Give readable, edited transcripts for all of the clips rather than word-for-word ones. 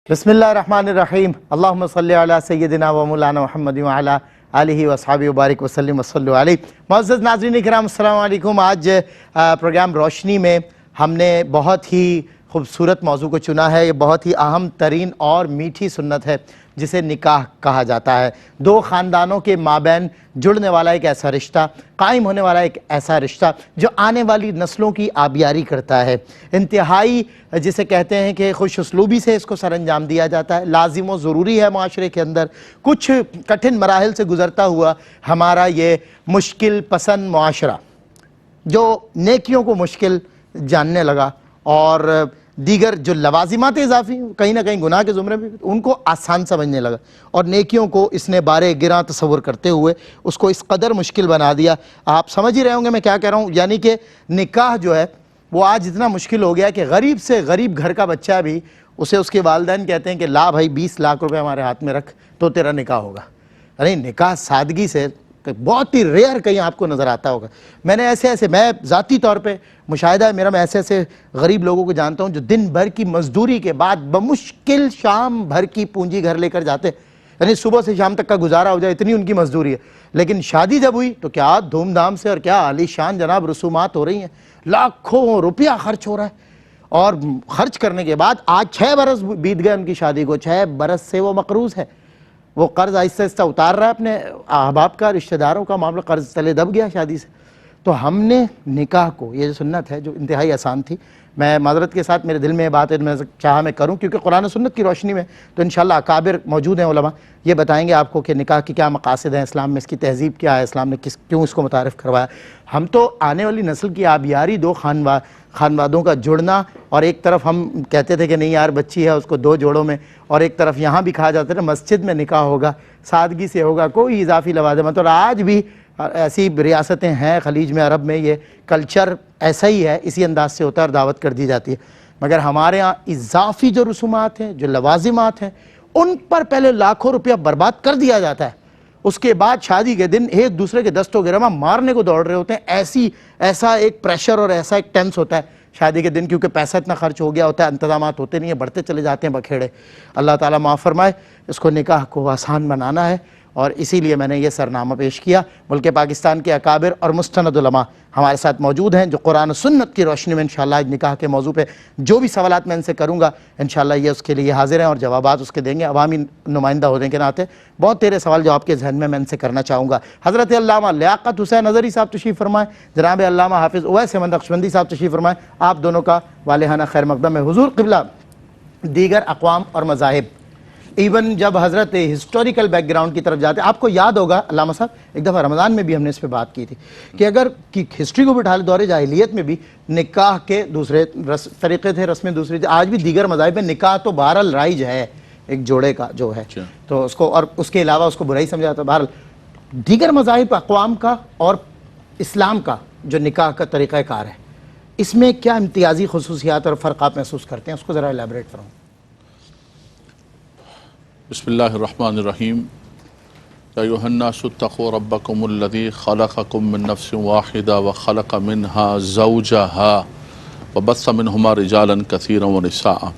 بسم اللہ الرحمن الرحیم اللہم صلی علی سیدنا و مولانا محمد و علی آلہ و اصحابہ وبارک وسلم وصلو علیہ۔ معزز ناظرین کرام السلام علیکم۔ آج پروگرام روشنی میں ہم نے بہت ہی خوبصورت موضوع کو چنا ہے۔ یہ بہت ہی اہم ترین اور میٹھی سنت ہے جسے نکاح کہا جاتا ہے۔ دو خاندانوں کے مابین جڑنے والا ایک ایسا رشتہ، قائم ہونے والا ایک ایسا رشتہ جو آنے والی نسلوں کی آبیاری کرتا ہے۔ انتہائی جسے کہتے ہیں کہ خوش اسلوبی سے اس کو سر انجام دیا جاتا ہے، لازم و ضروری ہے معاشرے کے اندر۔ کچھ کٹھن مراحل سے گزرتا ہوا ہمارا یہ مشکل پسند معاشرہ جو نیکیوں کو مشکل جاننے لگا اور دیگر جو لوازمات اضافی کہیں نہ کہیں گناہ کے زمرے میں ان کو آسان سمجھنے لگا، اور نیکیوں کو اس نے بارے گراں تصور کرتے ہوئے اس کو اس قدر مشکل بنا دیا۔ آپ سمجھ ہی رہے ہوں گے میں کیا کہہ رہا ہوں، یعنی کہ نکاح جو ہے وہ آج اتنا مشکل ہو گیا کہ غریب سے غریب گھر کا بچہ بھی اسے اس کے والدین کہتے ہیں کہ لا بھائی 20 لاکھ روپے ہمارے ہاتھ میں رکھ تو تیرا نکاح ہوگا۔ ارے نکاح سادگی سے بہت ہی ریئر کہیں آپ کو نظر آتا ہوگا۔ میں نے میں ذاتی طور پہ مشاہدہ ہے میرا، میں ایسے غریب لوگوں کو جانتا ہوں جو دن بھر کی مزدوری کے بعد بمشکل شام بھر کی پونجی گھر لے کر جاتے، یعنی صبح سے شام تک کا گزارا ہو جائے اتنی ان کی مزدوری ہے۔ لیکن شادی جب ہوئی تو کیا دھوم دھام سے اور کیا عالی شان جناب رسومات ہو رہی ہیں، لاکھوں روپیہ خرچ ہو رہا ہے، اور خرچ کرنے کے بعد آج 6 برس بیت گئے ان کی شادی کو، 6 برس سے وہ مقروض ہے۔ وہ قرض آہستہ آہستہ اتار رہا ہے اپنے احباب کا، رشتہ داروں کا معاملہ قرض تلے دب گیا شادی سے۔ تو ہم نے نکاح کو، یہ جو سنت ہے جو انتہائی آسان تھی، میں معذرت کے ساتھ میرے دل میں یہ بات ہے، میں چاہا میں کروں کیونکہ قرآن و سنت کی روشنی میں تو انشاءاللہ اکابر موجود ہیں علماء، یہ بتائیں گے آپ کو کہ نکاح کی کیا مقاصد ہیں اسلام میں، اس کی تہذیب کیا ہے، اسلام نے کیوں اس کو متعارف کروایا۔ ہم تو آنے والی نسل کی آبیاری، دو خانوادوں کا جڑنا، اور ایک طرف ہم کہتے تھے کہ نہیں یار بچی ہے اس کو 2 جوڑوں میں، اور ایک طرف یہاں بھی کہا جاتا ہے مسجد میں نکاح ہوگا، سادگی سے ہوگا، کوئی اضافی لوازمات، اور آج بھی ایسی ریاستیں ہیں خلیج میں، عرب میں، یہ کلچر ایسا ہی ہے، اسی انداز سے ہوتا ہے اور دعوت کر دی جاتی ہے۔ مگر ہمارے ہاں اضافی جو رسومات ہیں، جو لوازمات ہیں، ان پر پہلے لاکھوں روپیہ برباد کر دیا جاتا ہے، اس کے بعد شادی کے دن ایک دوسرے کے دست و گرما مارنے کو دوڑ رہے ہوتے ہیں۔ ایسا ایک پریشر اور ایسا ایک ٹینس ہوتا ہے شادی کے دن، کیونکہ پیسہ اتنا خرچ ہو گیا ہوتا ہے، انتظامات ہوتے نہیں ہیں، بڑھتے چلے جاتے ہیں بکھیڑے۔ اللہ تعالیٰ معاف فرمائے، اس کو نکاح کو آسان بنانا ہے، اور اسی لیے میں نے یہ سرنامہ پیش کیا۔ ملک پاکستان کے اکابر اور مستند علماء ہمارے ساتھ موجود ہیں جو قرآن و سنت کی روشنی میں انشاءاللہ آج نکاح کے موضوع پہ جو بھی سوالات میں ان سے کروں گا انشاءاللہ یہ اس کے لیے حاضر ہیں اور جوابات اس کے دیں گے۔ عوامی نمائندہ ہونے کے ناطے بہت تیرے سوال جو آپ کے ذہن میں ان سے کرنا چاہوں گا۔ حضرت علامہ لیاقت حسین نظری صاحب تشریف فرمائیں، جناب علامہ حافظ اویس احمد نقشبندی صاحب تشریف فرمائیں۔ آپ دونوں کا والہانہ خیر مقدم ہے۔ حضور قبلہ، دیگر اقوام اور مذاہب، ایون جب حضرت ہسٹوریکل بیک گراؤنڈ کی طرف جاتے ہیں، آپ کو یاد ہوگا علامہ صاحب ایک دفعہ رمضان میں بھی ہم نے اس پہ بات کی تھی کہ اگر ہسٹری کو بٹھا لے، دور جاہلیت میں بھی نکاح کے دوسرے طریقے تھے، رسمیں دوسری تھے۔ آج بھی دیگر مذاہب میں نکاح تو بہرحال رائج ہے، ایک جوڑے کا جو ہے تو اس کو، اور اس کے علاوہ اس کو برائی سمجھا جاتا ہے۔ بہرحال دیگر مذاہب اقوام کا اور اسلام کا جو نکاح کا طریقہ کار ہے، اس میں کیا امتیازی خصوصیات اور فرق آپ محسوس کرتے ہیں، اس کو ذرا ایلیبریٹ فرمائیں۔ بسم اللہ الرحمن الرحیم۔ یا ایھا الناس اتقوا ربکم الذی خلقکم من نفس واحدہ وخلق منها زوجها وبث منہما رجالا کثیرا ونساء۔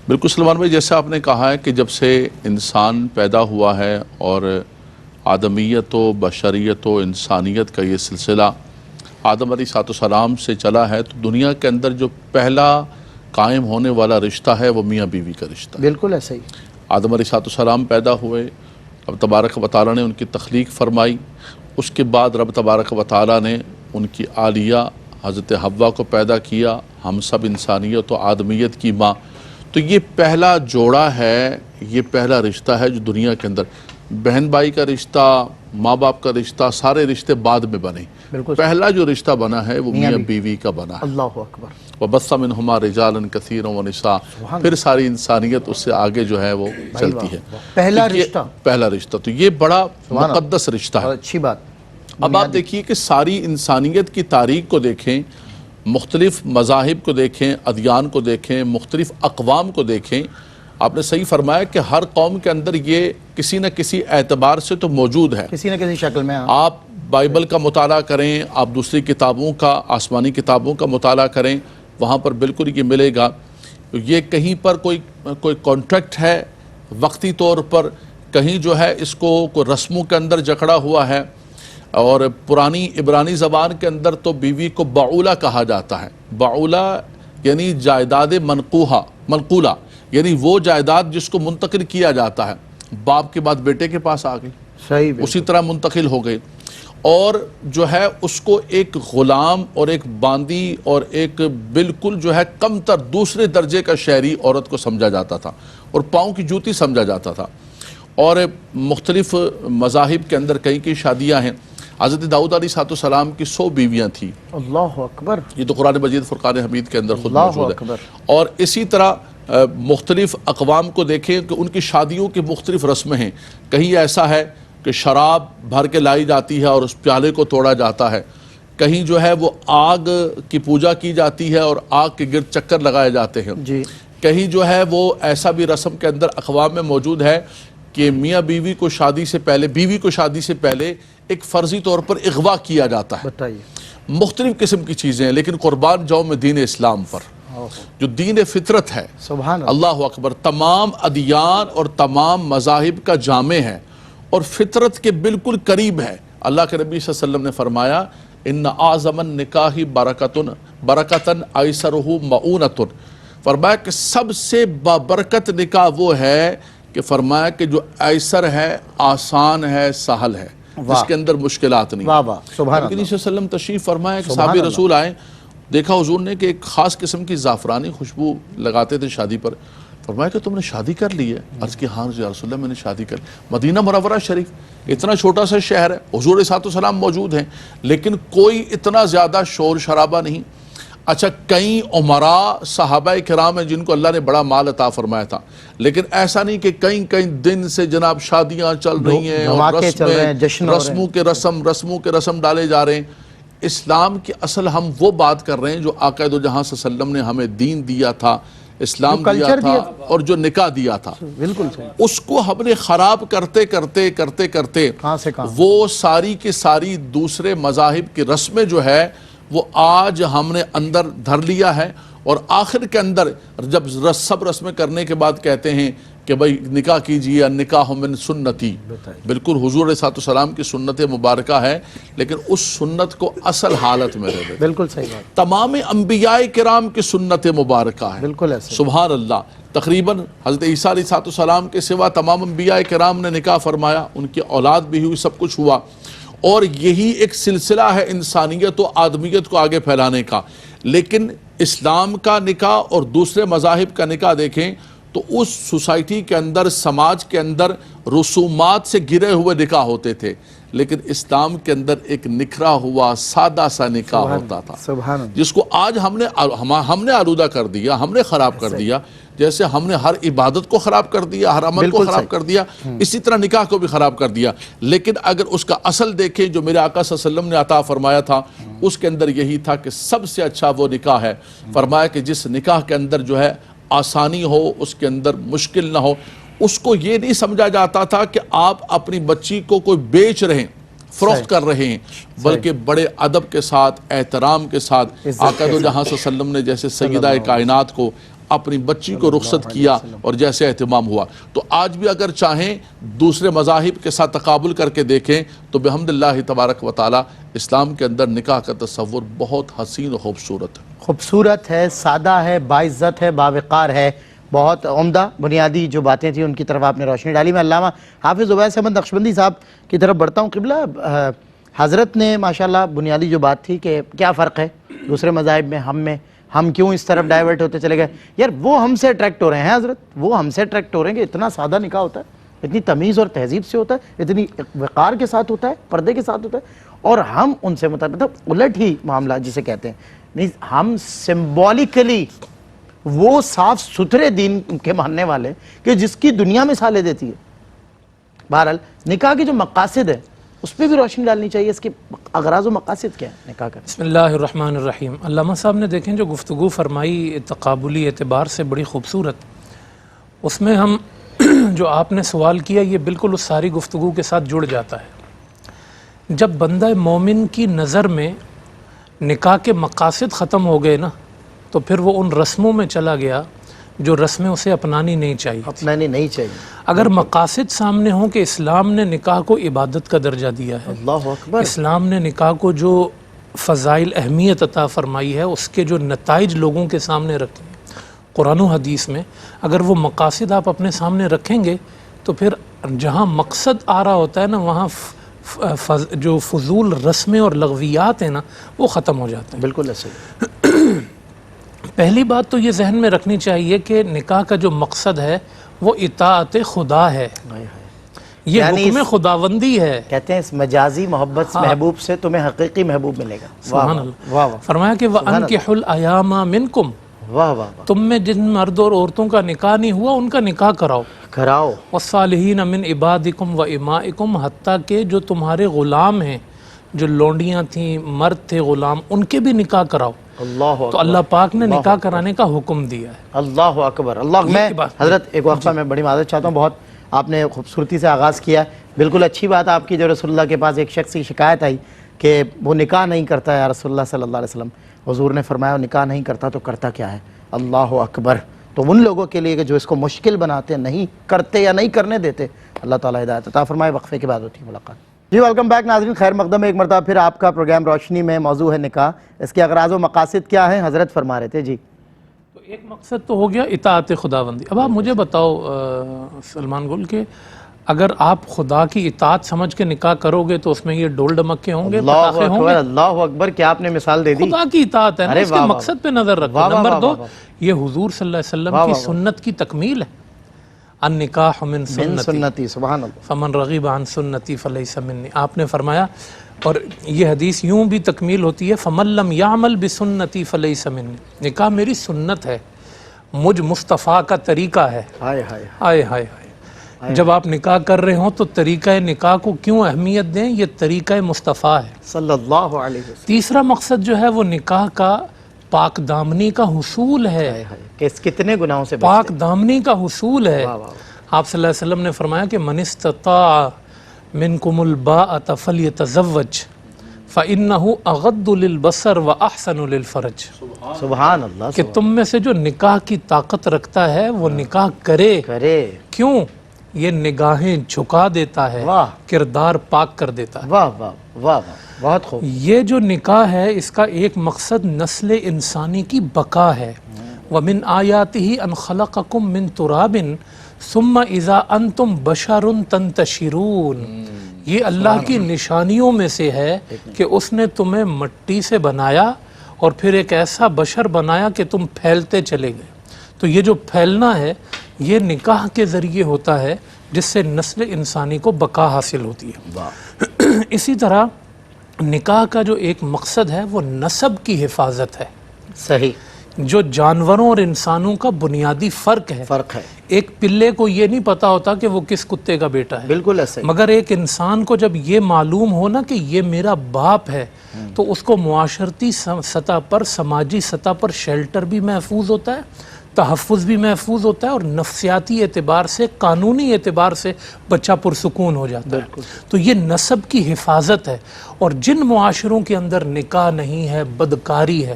بالکل سلمان بھائی، جیسا آپ نے کہا ہے کہ جب سے انسان پیدا ہوا ہے اور آدمیت و بشریت و انسانیت کا یہ سلسلہ آدم علیہ السلام سے چلا ہے، تو دنیا کے اندر جو پہلا قائم ہونے والا رشتہ ہے وہ میاں بیوی کا رشتہ ہے۔ بالکل ایسا ہی۔ آدم علیہ السلام پیدا ہوئے، رب تبارک و تعالیٰ نے ان کی تخلیق فرمائی، اس کے بعد رب تبارک و تعالیٰ نے ان کی آلیہ حضرت حوا کو پیدا کیا، ہم سب انسانیت و آدمیت کی ماں۔ تو یہ پہلا جوڑا ہے، یہ پہلا رشتہ ہے جو دنیا کے اندر، بہن بھائی کا رشتہ، ماں باپ کا رشتہ، سارے رشتے بعد میں بنے، پہلا جو رشتہ بنا ہے وہ میاں بیوی کا بنا ہے۔ اللہ اکبر۔ وَبَثَّ مِنْهُمَا رِجَالًا كَثِيرًا وَنِسَاءً، پھر ساری انسانیت اس سے آگے جو ہے وہ چلتی ہے۔ پہلا رشتہ، پہلا رشتہ، تو یہ بڑا مقدس رشتہ ہے۔ اچھی بات۔ اب آپ دیکھیے کہ ساری انسانیت کی تاریخ کو دیکھیں، مختلف مذاہب کو دیکھیں، ادیان کو دیکھیں، مختلف اقوام کو دیکھیں، آپ نے صحیح فرمایا کہ ہر قوم کے اندر یہ کسی نہ کسی اعتبار سے تو موجود ہے، کسی نہ کسی شکل میں۔ آپ بائبل کا مطالعہ کریں، آپ دوسری کتابوں کا، آسمانی کتابوں کا مطالعہ کریں، وہاں پر بالکل یہ ملے گا یہ کہیں پر کوئی کانٹریکٹ ہے وقتی طور پر، کہیں جو ہے اس کو کوئی رسموں کے اندر جکڑا ہوا ہے، اور پرانی عبرانی زبان کے اندر تو بیوی کو بعولہ کہا جاتا ہے۔ بعولہ یعنی جائیداد منقولہ، یعنی وہ جائیداد جس کو منتقل کیا جاتا ہے، باپ کے بعد بیٹے کے پاس آ گئی، صحیح، اسی طرح منتقل ہو گئی، اور جو ہے اس کو ایک غلام اور ایک باندی اور ایک بالکل جو ہے کم تر دوسرے درجے کا شہری عورت کو سمجھا جاتا تھا، اور پاؤں کی جوتی سمجھا جاتا تھا۔ اور مختلف مذاہب کے اندر کئی کئی شادیاں ہیں۔ حضرت داؤد علیہ السلام کی 100 بیویاں تھیں، اللہ اکبر، یہ تو قرآن مجید فرقان حمید کے اندر خود اللہ موجود اکبر۔ ہے۔ اور اسی طرح مختلف اقوام کو دیکھیں کہ ان کی شادیوں کی مختلف رسمیں ہیں۔ کہیں ایسا ہے کہ شراب بھر کے لائی جاتی ہے اور اس پیالے کو توڑا جاتا ہے، کہیں جو ہے وہ آگ کی پوجا کی جاتی ہے اور آگ کے گرد چکر لگائے جاتے ہیں، جی، کہیں جو ہے وہ ایسا بھی رسم کے اندر اقوام میں موجود ہے کہ میاں بیوی کو شادی سے پہلے ایک فرضی طور پر اغوا کیا جاتا ہے۔ بتائیے، مختلف قسم کی چیزیں ہیں، لیکن قربان جاؤں میں دین اسلام پر، جو دین فطرت ہے، سبحان اللہ اکبر، تمام ادیان اور تمام مذاہب کا جامع ہے اور فطرت کے بالکل قریب ہے۔ اللہ کے نبی صلی اللہ علیہ وسلم نے فرمایا ان اعظم النکاح برکتن ایسرہ مؤونۃ، فرمایا کہ سب سے بابرکت نکاح وہ ہے کہ فرمایا کہ جو ایسر ہے، آسان ہے، سہل ہے، جس کے اندر مشکلات نہیں۔ واہ واہ، سبحان نبی اللہ، صلی اللہ علیہ وسلم تشریف فرمایا کہ سبحان صحابی اللہ۔ رسول آئے، دیکھا حضور نے کہ ایک خاص قسم کی زعفرانی خوشبو لگاتے تھے شادی پر، فرمایا کہ تم نے شادی کر لی ہے؟ عرض کی ہاں یا رسول اللہ میں نے شادی کر لی۔ مدینہ منورہ شریف اتنا چھوٹا سا شہر ہے، حضور علیہ السلام موجود ہیں، لیکن کوئی اتنا زیادہ شور شرابہ نہیں۔ اچھا، کئی عمراء صحابہ کرام ہیں جن کو اللہ نے بڑا مال عطا فرمایا تھا، لیکن ایسا نہیں کہ کئی دن سے جناب شادیاں چل رہی ہیں اور رسموں کے رسم ڈالے جا رہے ہیں۔ اسلام کی اصل ہم وہ بات کر رہے ہیں جو آقا دو جہاں صلی اللہ علیہ وسلم نے ہمیں دین دیا تھا، اسلام دیا تھا اور جو نکاح دیا تھا، بالکل صحیح، اس کو ہم نے خراب کرتے کہاں سے کہاں، وہ ساری کی ساری دوسرے مذاہب کی رسمیں جو ہے وہ آج ہم نے اندر دھر لیا ہے، اور آخر کے اندر جب سب رسمیں کرنے کے بعد کہتے ہیں کہ بھائی نکاح کیجئے، النکاح من سنتی، بالکل حضور علیہ السلام کی سنت مبارکہ ہے، لیکن اس سنت کو اصل حالت میں رہے، بالکل صحیح بات، تمام انبیاء کرام کی سنت مبارکہ ہے، بالکل ایسے، سبحان اللہ۔ تقریباً حضرت عیسیٰ علیہ السلام کے سوا تمام انبیاء کرام نے نکاح فرمایا، ان کی اولاد بھی ہوئی، سب کچھ ہوا، اور یہی ایک سلسلہ ہے انسانیت و آدمیت کو آگے پھیلانے کا۔ لیکن اسلام کا نکاح اور دوسرے مذاہب کا نکاح دیکھیں تو اس سوسائٹی کے اندر، سماج کے اندر رسومات سے گرے ہوئے نکاح ہوتے تھے، لیکن اسلام کے اندر ایک نکھرا ہوا سادہ سا نکاح ہوتا تھا، سبحان اللہ، جس کو آج ہم نے آلودہ کر دیا، ہم نے خراب کر دیا، جیسے ہم نے ہر عبادت کو خراب کر دیا، ہر عمل کو خراب کر دیا، اسی طرح نکاح کو بھی خراب کر دیا۔ لیکن اگر اس کا اصل دیکھیں جو میرے آقا صلی اللہ علیہ وسلم نے عطا فرمایا تھا، اس کے اندر یہی تھا کہ سب سے اچھا وہ نکاح ہے، فرمایا کہ جس نکاح کے اندر جو ہے آسانی ہو، اس کے اندر مشکل نہ ہو۔ اس کو یہ نہیں سمجھا جاتا تھا کہ آپ اپنی بچی کو کوئی بیچ رہے ہیں، فروخت کر رہے ہیں، بلکہ بڑے ادب کے ساتھ، احترام کے ساتھ آقا دو جہاں صلی اللہ علیہ وسلم نے جیسے سیدہ کائنات کو، اپنی بچی کو رخصت کیا اور جیسے اہتمام ہوا۔ تو آج بھی اگر چاہیں دوسرے مذاہب کے ساتھ تقابل کر کے دیکھیں تو بحمد اللہ تبارک و تعالی اسلام کے اندر نکاح کا تصور بہت حسین و خوبصورت ہے، سادہ ہے، باعزت ہے، باوقار ہے، بہت عمدہ بنیادی جو باتیں تھیں ان کی طرف آپ نے روشنی ڈالی۔ میں علامہ حافظ عبید احمد نقشبندی صاحب کی طرف بڑھتا ہوں۔ قبلہ حضرت نے ماشاءاللہ بنیادی جو بات تھی کہ کیا فرق ہے دوسرے مذاہب میں، ہم کیوں اس طرف ڈائیورٹ ہوتے چلے گئے، یار وہ ہم سے اٹریکٹ ہو رہے ہیں حضرت، وہ ہم سے اٹریکٹ ہو رہے ہیں کہ اتنا سادہ نکاح ہوتا ہے، اتنی تمیز اور تہذیب سے ہوتا ہے، اتنی وقار کے ساتھ ہوتا ہے، پردے کے ساتھ ہوتا ہے، اور ہم ان سے مطلب الٹ ہی معاملہ جسے کہتے ہیں، ہم سمبولیکلی وہ صاف ستھرے دین کے ماننے والے کہ جس کی دنیا مثالیں دیتی ہے۔ بہرحال نکاح کی جو مقاصد ہے اس پہ بھی روشنی ڈالنی چاہیے، اس کے اغراض و مقاصد کیا ہے نکاح کا؟ بسم اللہ الرحمن الرحیم۔ علامہ صاحب نے دیکھیں جو گفتگو فرمائی تقابلی اعتبار سے بڑی خوبصورت، اس میں ہم جو آپ نے سوال کیا یہ بالکل اس ساری گفتگو کے ساتھ جڑ جاتا ہے۔ جب بندہ مومن کی نظر میں نکاح کے مقاصد ختم ہو گئے نا، تو پھر وہ ان رسموں میں چلا گیا جو رسمیں اسے اپنانی نہیں چاہیے. اپنانی نہیں چاہیے. اگر مقاصد سامنے ہوں کہ اسلام نے نکاح کو عبادت کا درجہ دیا ہے, اللہ اکبر. اسلام نے نکاح کو جو فضائل اہمیت عطا فرمائی ہے, اس کے جو نتائج لوگوں کے سامنے رکھے ہیں قرآن و حدیث میں, اگر وہ مقاصد آپ اپنے سامنے رکھیں گے تو پھر جہاں مقصد آ رہا ہوتا ہے نا, وہاں جو فضول رسمیں اور لغویات ہیں نا, وہ ختم ہو جاتے ہیں. بالکل ایسے. پہلی بات تو یہ ذہن میں رکھنی چاہیے کہ نکاح کا جو مقصد ہے وہ اطاعت خدا ہے, یہ حکم خداوندی ہے. کہتے ہیں اس مجازی محبت محبوب سے تمہیں حقیقی محبوب ملے گا. سبحان اللہ. فرمایا کہ وَأَنْكِحُوا الْأَيَامَ مِنْكُمْ, واہ واہ. تم میں جن مرد اور عورتوں کا نکاح نہیں ہوا ان کا نکاح کراؤ. وَالصَّالِحِينَ مِنْ عِبَادِكُمْ وَإِمَائِكُمْ, حتیٰ کہ جو تمہارے غلام ہیں, جو لونڈیاں تھیں, مرد تھے غلام, ان کے بھی نکاح کراؤ. تو اللہ پاک نے نکاح کرانے کا حکم دیا ہے. اللہ اکبر. اللہ. میں حضرت ایک وقفہ میں بڑی معذرت چاہتا ہوں, بہت آپ نے خوبصورتی سے آغاز کیا. بالکل اچھی بات آپ کی. جو رسول اللہ کے پاس ایک شخص کی شکایت آئی کہ وہ نکاح نہیں کرتا ہے یا رسول اللہ صلی اللہ علیہ وسلم, حضور نے فرمایا وہ نکاح نہیں کرتا تو کرتا کیا ہے. اللہ اکبر. تو ان لوگوں کے لیے کہ جو اس کو مشکل بناتے, نہیں کرتے یا نہیں کرنے دیتے, اللہ تعالیٰ ہدایت عطا فرمائے. وقفے کے بعد ہوتی ہے ملاقات. جی ویلکم بیک ناظرین, خیر مقدم. ایک مرتبہ پھر آپ کا پروگرام روشنی میں. موضوع ہے نکاح. اس کے اغراض و مقاصد کیا ہیں حضرت فرما رہے تھے. جی تو ایک مقصد تو ہو گیا اطاعت خداوندی. اب آپ مجھے بتاؤ سلمان گل کہ اگر آپ خدا کی اطاعت سمجھ کے نکاح کرو گے تو اس میں یہ ڈول ڈمکے ہوں گے, پٹاخے ہوں گے. اللہ اکبر. کیا آپ نے مثال دے دی. خدا کی اطاعت ہے نا, اس کے مقصد پہ نظر رکھو. نمبر 2, یہ حضور صلی اللہ علیہ وسلم کی سنت کی تکمیل ہے. النکاح من سنتی. سبحان اللہ. فمن رغب عن سنتی فلیس منی. آپ نے فرمایا, اور یہ حدیث یوں بھی تکمیل ہوتی ہے, فمن لم یعمل بسنتی فلیس منی. نکاح میری سنت ہے, مجھ مصطفیٰ کا طریقہ ہے. ہائے ہائے ہائے ہائے. جب آپ نکاح کر رہے ہوں تو طریقہ نکاح کو کیوں اہمیت دیں, یہ طریقہ مصطفیٰ ہے صلی اللہ علیہ وسلم. تیسرا مقصد جو ہے وہ نکاح کا پاک دامنی کا حصول ہے. کتنے گناہوں سے پاک دامنی کا حصول ہے. آپ صلی اللہ علیہ وسلم نے فرمایا کہ من استطاع منکم الباءۃ فلیتزوج فإنہ اغض للبصر واحسن للفرج. سبحان اللہ. کہ تم میں سے جو نکاح کی طاقت رکھتا ہے وہ نکاح کرے. کیوں؟ یہ نگاہیں جھکا دیتا ہے, کردار پاک کر دیتا ہے. واہ واہ واہ, بہت خوب. یہ جو نکاح ہے اس کا ایک مقصد نسل انسانی کی بقا ہے. وَمِنْ آيَاتِهِ أَنْ خَلَقَكُم مِّن تُرَابٍ ثُمَّ إِذَا أَنْتُمْ بَشَرٌ تَنْتَشِرُونَ. یہ اللہ کی نشانیوں میں سے ہے کہ اس نے تمہیں مٹی سے بنایا اور پھر ایک ایسا بشر بنایا کہ تم پھیلتے چلے گئے. تو یہ جو پھیلنا ہے یہ نکاح کے ذریعے ہوتا ہے, جس سے نسل انسانی کو بقا حاصل ہوتی ہے. اسی طرح نکاح کا جو ایک مقصد ہے وہ نسب کی حفاظت ہے. صحیح. جو جانوروں اور انسانوں کا بنیادی فرق ہے. ایک پلے کو یہ نہیں پتا ہوتا کہ وہ کس کتے کا بیٹا ہے. بالکل ایسے. مگر ایک انسان کو جب یہ معلوم ہو نا کہ یہ میرا باپ ہے, تو اس کو معاشرتی سطح پر, سماجی سطح پر شیلٹر بھی محفوظ ہوتا ہے, تحفظ بھی محفوظ ہوتا ہے, اور نفسیاتی اعتبار سے, قانونی اعتبار سے بچہ پرسکون ہو جاتا ہے. تو یہ نسب کی حفاظت ہے. اور جن معاشروں کے اندر نکاح نہیں ہے, بدکاری ہے,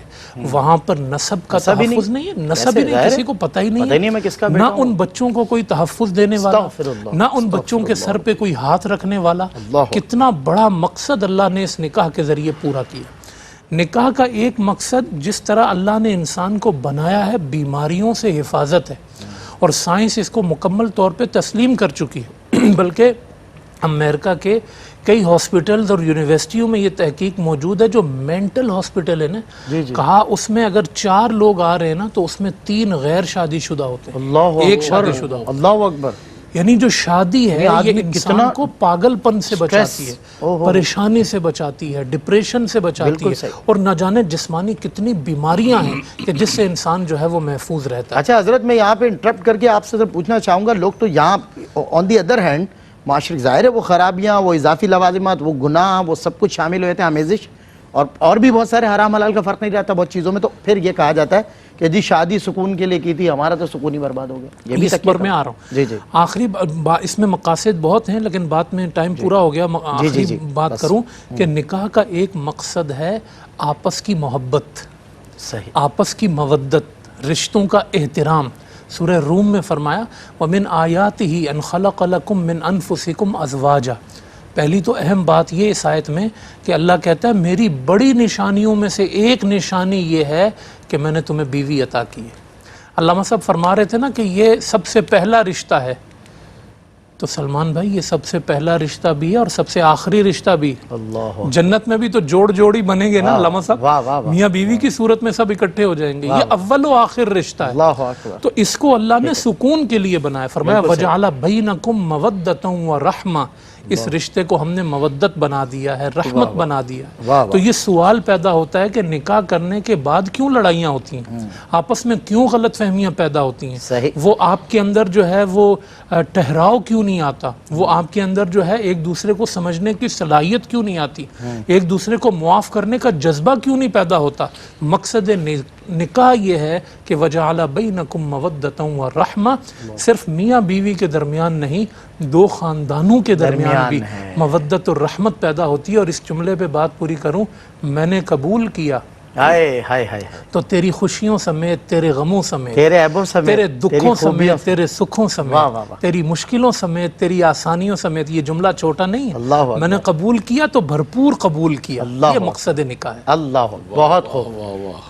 وہاں پر نسب کا تحفظ نہیں ہے. نسب ہی نہیں, کسی کو پتہ ہی نہیں ہے, نہ ان بچوں کو کوئی تحفظ دینے والا, نہ ان بچوں کے سر پہ کوئی ہاتھ رکھنے والا. کتنا بڑا مقصد اللہ نے اس نکاح کے ذریعے پورا کیا. نکاح کا ایک مقصد, جس طرح اللہ نے انسان کو بنایا ہے, بیماریوں سے حفاظت ہے, اور سائنس اس کو مکمل طور پہ تسلیم کر چکی ہے. بلکہ امریکہ کے کئی ہاسپٹلز اور یونیورسٹیوں میں یہ تحقیق موجود ہے, جو مینٹل ہاسپٹل ہے نا, کہا اس میں اگر 4 لوگ آ رہے ہیں نا تو اس میں 3 غیر شادی شدہ ہوتے ہیں, 1 شادی شدہ. اللہ اکبر. یعنی جو شادی ہے یہ انسان کو پاگل پن سے بچاتی ہے, پریشانی سے بچاتی ہے, ڈپریشن سے بچاتی ہے, اور نہ جانے جسمانی کتنی بیماریاں ہیں کہ جس سے انسان جو ہے وہ محفوظ رہتا ہے. اچھا حضرت, میں یہاں پہ انٹرپٹ کر کے آپ سے پوچھنا چاہوں گا, لوگ تو یہاں آن دی ادر ہینڈ معاشرے ظاہر ہے وہ خرابیاں, وہ اضافی لوازمات, وہ گناہ, وہ سب کچھ شامل ہوئے تھے, آمیزش اور بھی بہت سارے حرام حلال کا فرق نہیں رہتا بہت چیزوں میں. تو پھر یہ کہا جاتا ہے کہ جی شادی سکون کے لیے کی تھی, ہمارا تو سکون ہی برباد ہو گیا. یہ بھی اس پر میں آ رہا ہوں. جی جی. آخری اس میں مقاصد بہت ہیں, لیکن بات میں ٹائم پورا ہو گیا. آخری بات کروں کہ نکاح کا ایک مقصد ہے آپس کی محبت, صحیح, آپس کی مودت, رشتوں کا احترام, سورہ روم میں فرمایا وَمِنْ آیَاتِهِ أَنْ خَلَقَ لَكُم مِّنْ أَنفُسِكُمْ أَزْوَاجًا۔ پہلی تو اہم بات یہ اس آیت میں کہ اللہ کہتا ہے میری بڑی نشانیوں میں سے ایک نشانی یہ ہے کہ میں نے تمہیں بیوی عطا کی ہے۔ علامہ صاحب فرما رہے تھے نا کہ یہ سب سے پہلا رشتہ ہے، تو سلمان بھائی یہ سب سے پہلا رشتہ بھی ہے اور سب سے آخری رشتہ بھی۔ اللہ جنت میں بھی تو جوڑی بنیں گے نا علامہ صاحب، واہ واہ واہ، میاں بیوی کی صورت میں سب اکٹھے ہو جائیں گے، یہ اول و آخر رشتہ ہے۔ اللہ اکبر۔ تو اس کو اللہ نے سکون کے لیے بنایا، فرمایا وَجَعَلَ بَيْنَكُمْ مَوَدَّةً وَرَحْمَةً، اس رشتے کو ہم نے مودت بنا دیا ہے، رحمت بنا دیا ہے۔ تو یہ سوال پیدا ہوتا ہے کہ نکاح کرنے کے بعد کیوں لڑائیاں ہوتی ہیں، آپس میں کیوں غلط فہمیاں پیدا ہوتی ہیں، وہ آپ کے اندر جو ہے وہ ٹہراؤ کیوں نہیں آتا، وہ آپ کے اندر جو ہے ایک دوسرے کو سمجھنے کی صلاحیت کیوں نہیں آتی، ایک دوسرے کو معاف کرنے کا جذبہ کیوں نہیں پیدا ہوتا۔ مقصد نکاح یہ ہے کہ وَجَعَلَ بَيْنَكُمْ مَوَدَّةً وَرَحْمَةً، صرف میاں بیوی کے درمیان نہیں، دو خاندانوں کے درمیان بھی مودت اور رحمت پیدا ہوتی ہے۔ اور اس جملے پہ بات پوری کروں، میں نے قبول کیا ہائے ہائے ہائے، تو تیری خوشیوں سمیت، تیرے غموں سمیت، تیرے عیبوں سمیت، تیرے دکھوں سمیت، تیرے سکھوں واہ سمیت، واہ واہ، تیری مشکلوں سمیت، تیری آسانیوں سمیت۔ یہ جملہ چھوٹا نہیں ہے، اللہ اکبر، میں نے قبول کیا تو بھرپور قبول کیا، اللہ یہ اکبر، مقصد نکاح ہے۔ اللہ اکبر، بہت خوب۔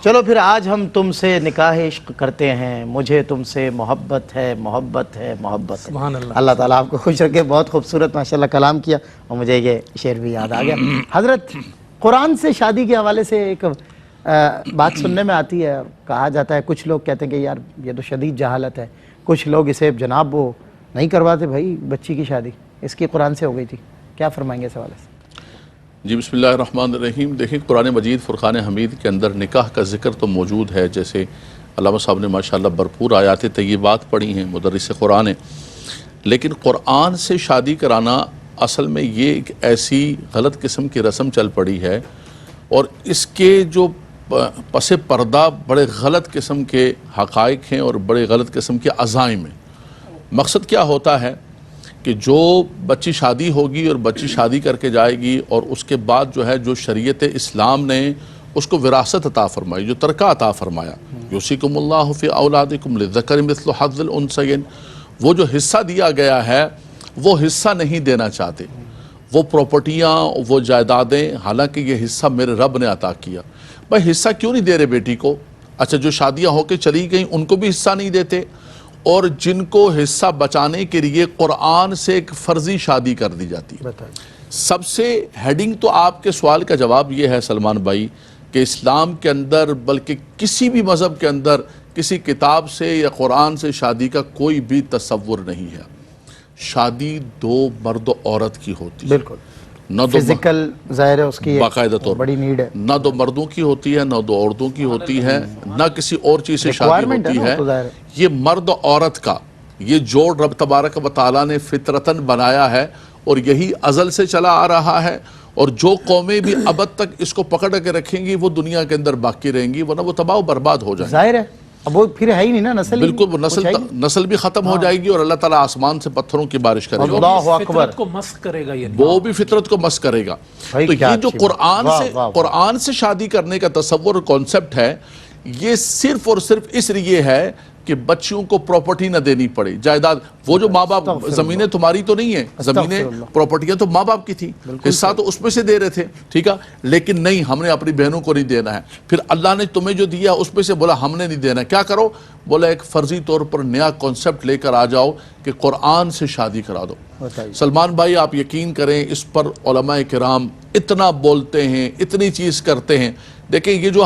چلو پھر آج ہم تم سے نکاح عشق کرتے ہیں، مجھے تم سے محبت ہے، محبت ہے، محبت ہے۔ سبحان اللہ۔ اللہ تعالیٰ آپ کو خوش رکھے۔ بہت خوبصورت ماشاءاللہ کلام کیا، اور مجھے یہ شعر بھی یاد آ گیا۔ حضرت قرآن سے شادی کے حوالے سے ایک بات سننے میں آتی ہے، کہا جاتا ہے، کچھ لوگ کہتے ہیں کہ یار یہ تو شدید جہالت ہے، کچھ لوگ اسے جناب وہ نہیں کرواتے بھائی بچی کی شادی، اس کی قرآن سے ہو گئی تھی، کیا فرمائیں گے اس حوالے سے؟ جی بسم اللہ الرحمن الرحیم۔ دیکھیں قرآن مجید فرقان حمید کے اندر نکاح کا ذکر تو موجود ہے، جیسے علامہ صاحب نے ماشاءاللہ بھرپور آیات طیبات پڑھی ہیں، مدرس قرآن ہیں، لیکن قرآن سے شادی کرانا اصل میں یہ ایک ایسی غلط قسم کی رسم چل پڑی ہے، اور اس کے جو پس پردہ بڑے غلط قسم کے حقائق ہیں اور بڑے غلط قسم کے عزائم ہیں۔ مقصد کیا ہوتا ہے کہ جو بچی شادی ہوگی اور بچی شادی کر کے جائے گی، اور اس کے بعد جو ہے جو شریعت اسلام نے اس کو وراثت عطا فرمائی، جو ترکہ عطا فرمایا، یوصیکم اللہ فی اولادکم للذکر مثل حظ الانثیین، وہ جو حصہ دیا گیا ہے وہ حصہ نہیں دینا چاہتے، وہ پراپرٹیاں، وہ جائیدادیں، حالانکہ یہ حصہ میرے رب نے عطا کیا۔ بھائی حصہ کیوں نہیں دے رہے بیٹی کو؟ اچھا جو شادیاں ہو کے چلی گئیں ان کو بھی حصہ نہیں دیتے، اور جن کو حصہ بچانے کے لیے قرآن سے ایک فرضی شادی کر دی جاتی ہے۔ سب سے ہیڈنگ تو آپ کے سوال کا جواب یہ ہے سلمان بھائی کہ اسلام کے اندر، بلکہ کسی بھی مذہب کے اندر، کسی کتاب سے یا قرآن سے شادی کا کوئی بھی تصور نہیں ہے۔ شادی دو مرد و عورت کی ہوتی ہے، بالکل، نہ دو فزیکل ظاہر ہے اس کی باقاعدہ طور بڑی نیڈ ہے، نہ دو مردوں کی ہوتی ہے، نہ دو عورتوں کی ہوتی ہے، نہ کسی اور چیز سے شادی Requirement ہوتی ہے نا، ہے۔ تو ظاہر ہے۔ یہ مرد و عورت کا یہ جوڑ رب تبارک و تعالیٰ نے فطرتاً بنایا ہے، اور یہی ازل سے چلا آ رہا ہے، اور جو قومیں بھی ابد تک اس کو پکڑ کے رکھیں گی وہ دنیا کے اندر باقی رہیں گی، ورنہ وہ تباہ و برباد ہو جائیں گی۔ ظاہر ہے، اب وہ پھر ہے ہی نہیں نا نسل، بالکل، وہ نسل بھی ختم ہو جائے گی، اور اللہ تعالیٰ آسمان سے پتھروں کی بارش کرے گا، اللہ اکبر، فطرت کو مسخ کرے گا، یہ وہ بھی فطرت کو مسخ کرے گا۔ تو یہ جو قرآن سے شادی کرنے کا تصور اور کانسیپٹ ہے، یہ صرف اور صرف اس لیے ہے کہ بچیوں کو پراپرٹی نہ دینی پڑے، جائیداد۔ وہ جو ماں باپ، زمینیں تمہاری تو نہیں ہیں، زمینیں پراپرٹیاں تو ماں باپ کی تھی، حصہ تو اس میں سے دے رہے تھے، ٹھیک ہے، لیکن نہیں، ہم نے اپنی بہنوں کو نہیں دینا ہے۔ پھر اللہ نے تمہیں جو دیا اس میں سے بولا ہم نے نہیں دینا، کیا کرو؟ بولا ایک فرضی طور پر نیا کانسیپٹ لے کر آ جاؤ کہ قرآن سے شادی کرا دو۔ سلمان بھائی آپ یقین کریں، اس پر علماء کرام اتنا بولتے ہیں، اتنی چیز کرتے ہیں۔ دیکھیں یہ جو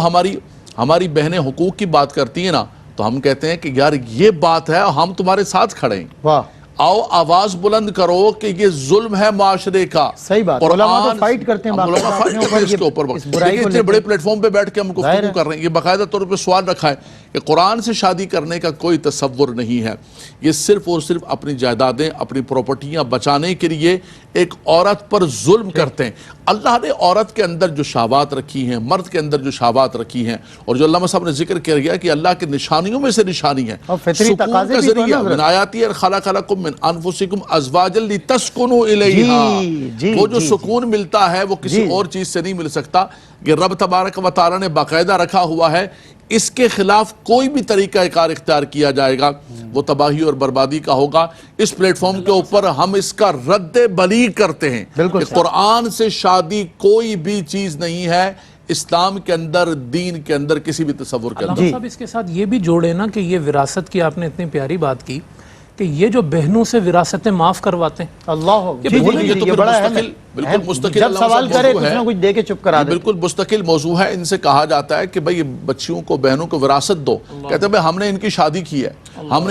ہماری بہنیں حقوق کی بات کرتی ہیں نا، تو ہم کہتے ہیں کہ یار یہ بات ہے، ہم تمہارے ساتھ کھڑے ہیں، واہ، آؤ آواز بلند کرو کہ یہ ظلم ہے معاشرے کا۔ صحیح بات، علماء تو فائٹ کرتے ہیں، علماء فائٹ کرتے ہیں اس کے اوپر، لیکن اتنے بڑے پلیٹ فارم پہ بیٹھ کے ہم گفتگو کر رہے ہیں، یہ باقاعدہ طور پہ سوال رکھا ہے کہ قرآن سے شادی کرنے کا کوئی تصور نہیں ہے۔ یہ صرف اور صرف اپنی جائیدادیں، اپنی پراپرٹیاں بچانے کے لیے ایک عورت پر ظلم کرتے ہیں۔ اللہ نے عورت کے اندر جو شہوات رکھی ہیں، مرد کے اندر جو شہوات رکھی ہیں، اور جو علامہ صاحب نے ذکر کیا گیا کہ اللہ کی نشانیوں میں سے نشانی ہے، اور فطری سکون تقاضے کا بھی تو ذریعہ، نا حضرت، من آیاتی خلق لکم من من انفسکم ازواجا لتسکنوا الیہا. جی وہ جو سکون ملتا ہے وہ کسی اور چیز سے نہیں مل سکتا. کہ رب تبارک و تعالیٰ نے باقاعدہ رکھا ہوا ہے, اس کے خلاف کوئی بھی طریقہ کار اختیار کیا جائے گا وہ تباہی اور بربادی کا ہوگا. اس پلیٹ فارم کے اوپر ہم اس کا رد بلیغ کرتے ہیں کہ قرآن سے شادی کوئی بھی چیز نہیں ہے اسلام کے اندر, دین کے اندر, کسی بھی تصور کے اندر. علامہ صاحب اس کے ساتھ یہ بھی جوڑے نا کہ یہ وراثت کی آپ نے اتنی پیاری بات کی کہ یہ جو بہنوں سے وراثتیں معاف کرواتے ہیں. اللہ یہ تو بالکل مستقل جب سوال کرے کچھ نہ کچھ دے کے چپ کرا دے. بالکل مستقل موضوع ہے. ان سے کہا جاتا ہے کہ بھئی بچیوں کو, بہنوں کو وراثت دو. کہتے ہیں بھئی ہم نے ان کی شادی کی ہے, ہم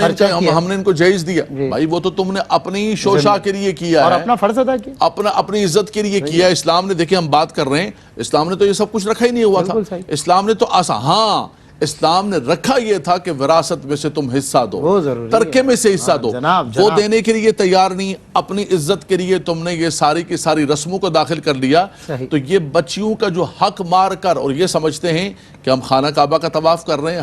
نے ان کو جہیز دیا. بھائی وہ تو تم نے اپنی شوشا کے لیے کیا ہے اور اپنا فرض ادا کیا, اپنی عزت کے لیے کیا ہے. اسلام نے, دیکھیں ہم بات کر رہے ہیں, اسلام نے تو یہ سب کچھ رکھا ہی نہیں ہوا تھا. اسلام نے تو ہاں اسلام نے رکھا یہ تھا کہ وراثت میں سے تم حصہ دو, ترکے میں سے حصہ دو. وہ دینے کے لیے تیار نہیں, اپنی عزت کے لیے تم نے یہ ساری کی ساری رسموں کو داخل کر لیا. تو یہ بچیوں کا جو حق مار کر, اور یہ سمجھتے ہیں کہ ہم خانہ کعبہ کا طواف کر رہے ہیں,